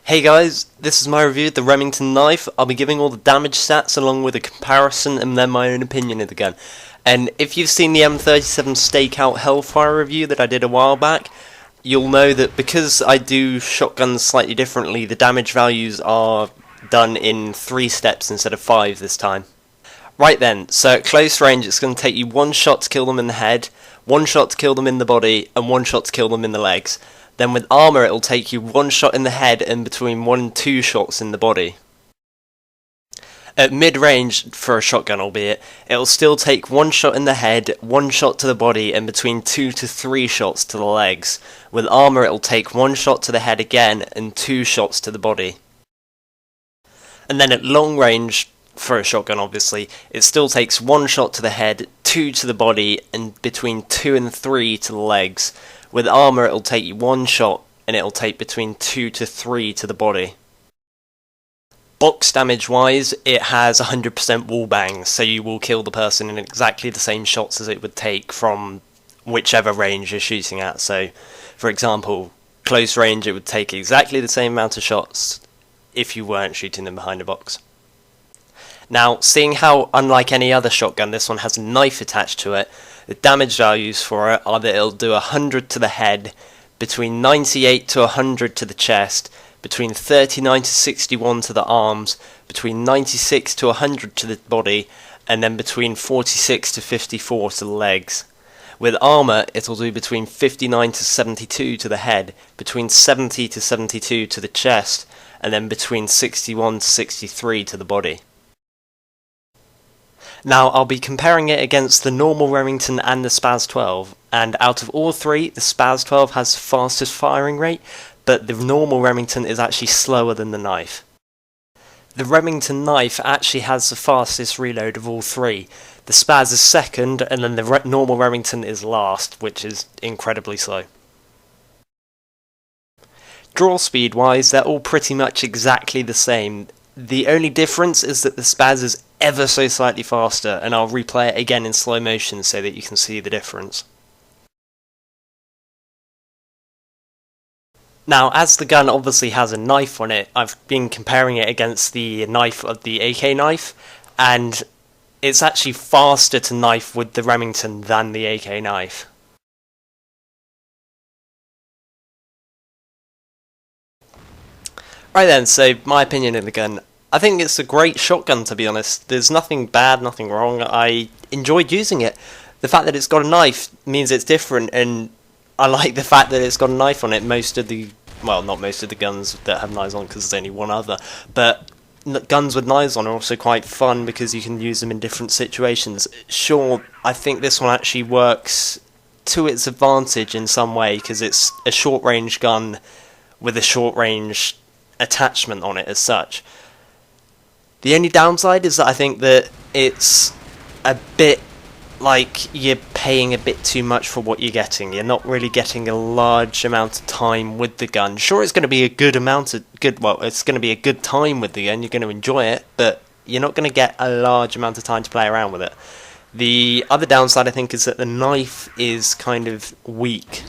Hey guys, this is my review of the Remington knife. I'll be giving all the damage stats along with a comparison and then my own opinion of the gun. And if you've seen the M37 Stakeout Hellfire review that I did a while back, you'll know that because I do shotguns slightly differently, the damage values are done in 3 steps instead of 5 this time. Right then, so at close range it's going to take you 1 shot to kill them in the head, 1 shot to kill them in the body, and 1 shot to kill them in the legs. Then with armour it'll take you 1 shot in the head and between 1 and 2 shots in the body. At mid-range, for a shotgun albeit, it'll still take 1 shot in the head, 1 shot to the body, and between 2 to 3 shots to the legs. With armour it'll take 1 shot to the head again and 2 shots to the body. And then at long range, for a shotgun obviously, it still takes 1 shot to the head, 2 to the body, and between 2 and 3 to the legs. With armour it'll take you 1 shot, and it'll take between 2 to 3 to the body. Box damage wise, it has 100% wall bangs, so you will kill the person in exactly the same shots as it would take from whichever range you're shooting at. So, for example, close range it would take exactly the same amount of shots if you weren't shooting them behind a box. Now, seeing how unlike any other shotgun this one has a knife attached to it, the damage values for it are that it'll do 100 to the head, between 98 to 100 to the chest, between 39 to 61 to the arms, between 96 to 100 to the body, and then between 46 to 54 to the legs. With armour, it'll do between 59 to 72 to the head, between 70 to 72 to the chest, and then between 61 to 63 to the body. Now, I'll be comparing it against the normal Remington and the Spaz 12, and out of all 3, the Spaz 12 has the fastest firing rate, but the normal Remington is actually slower than the knife. The Remington knife actually has the fastest reload of all 3. The Spaz is second, and then the normal Remington is last, which is incredibly slow. Draw speed wise, they're all pretty much exactly the same. The only difference is that the Spaz is ever so slightly faster, and I'll replay it again in slow motion so that you can see the difference. Now, as the gun obviously has a knife on it, I've been comparing it against the knife of the AK knife, and it's actually faster to knife with the Remington than the AK knife. Right then, so my opinion of the gun. I think it's a great shotgun, to be honest. There's nothing bad, nothing wrong. I enjoyed using it. The fact that it's got a knife means it's different, and I like the fact that it's got a knife on it. Most of the, well, not most of the guns that have knives on, because there's only one other, but guns with knives on are also quite fun because you can use them in different situations. Sure, I think this one actually works to its advantage in some way, because it's a short-range gun with a short-range attachment on it as such. The only downside is that I think that it's a bit like you're paying a bit too much for what you're getting. You're not really getting a large amount of time with the gun. Sure, it's going to be a good amount of it's going to be a good time with the gun. You're going to enjoy it, but you're not going to get a large amount of time to play around with it. The other downside, I think, is that the knife is kind of weak.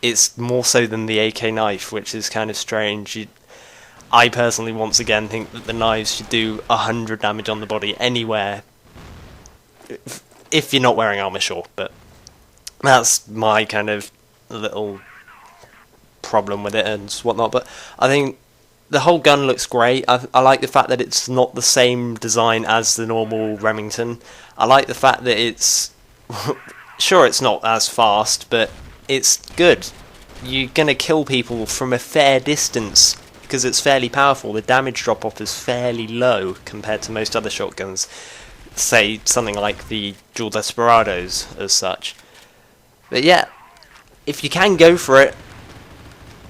It's more so than the AK knife, which is kind of strange. I personally, once again, think that the knives should do 100 damage on the body anywhere, if you're not wearing armour, sure, but that's my kind of little problem with it and whatnot. But I think the whole gun looks great. I like the fact that it's not the same design as the normal Remington. I like the fact that it's, sure, it's not as fast, but it's good. You're going to kill people from a fair distance, because it's fairly powerful. The damage drop-off is fairly low compared to most other shotguns, say something like the Dual Desperados as such. But yeah, if you can go for it,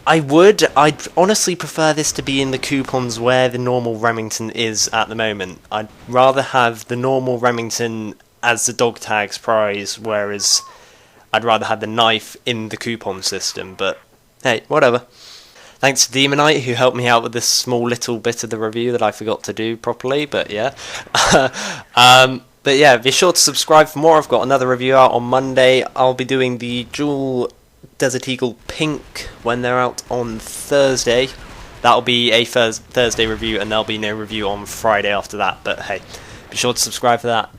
I'd honestly prefer this to be in the coupons where the normal Remington is at the moment. I'd rather have the normal Remington as the dog tags prize, whereas I'd rather have the knife in the coupon system, but hey, whatever. Thanks to Demonite, who helped me out with this small little bit of the review that I forgot to do properly, but yeah. But yeah, be sure to subscribe for more. I've got another review out on Monday. I'll be doing the Dual Desert Eagle Pink when they're out on Thursday. That'll be a Thursday review, and there'll be no review on Friday after that. But hey, be sure to subscribe for that.